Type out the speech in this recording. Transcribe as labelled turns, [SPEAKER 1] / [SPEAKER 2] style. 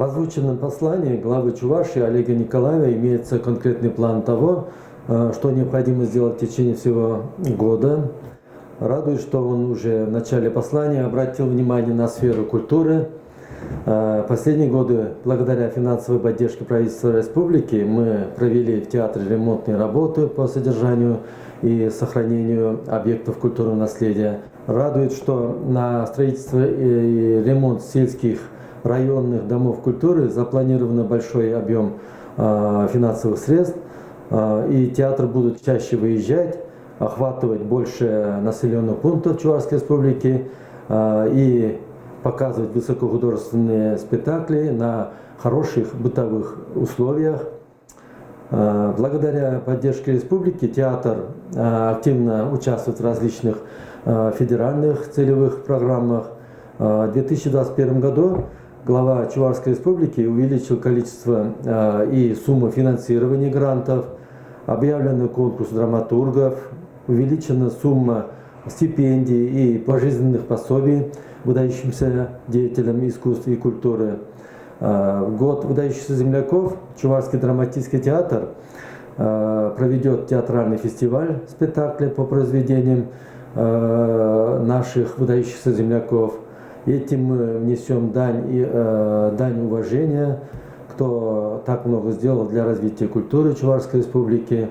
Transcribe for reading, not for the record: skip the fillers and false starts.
[SPEAKER 1] В озвученном послании главы Чувашии Олега Николаева имеется конкретный план того, что необходимо сделать в течение всего года. Радует, что он уже в начале послания обратил внимание на сферу культуры. Последние годы, благодаря финансовой поддержке правительства республики, мы провели в театре ремонтные работы по содержанию и сохранению объектов культурного наследия. Радует, что на строительство и ремонт сельских районных домов культуры запланирован большой объем финансовых средств, и театр будут чаще выезжать, охватывать больше населенных пунктов Чувашской республики и показывать высокохудожественные спектакли на хороших бытовых условиях. Благодаря поддержке республики театр активно участвует в различных федеральных целевых программах. В 2021 году глава Чувашской республики увеличил количество и сумму финансирования грантов, объявлен конкурс драматургов, увеличена сумма стипендий и пожизненных пособий выдающимся деятелям искусства и культуры. В год выдающихся земляков Чувашский драматический театр проведет театральный фестиваль спектаклей по произведениям наших выдающихся земляков. Этим мы внесем дань уважения, кто так много сделал для развития культуры Чувашской республики.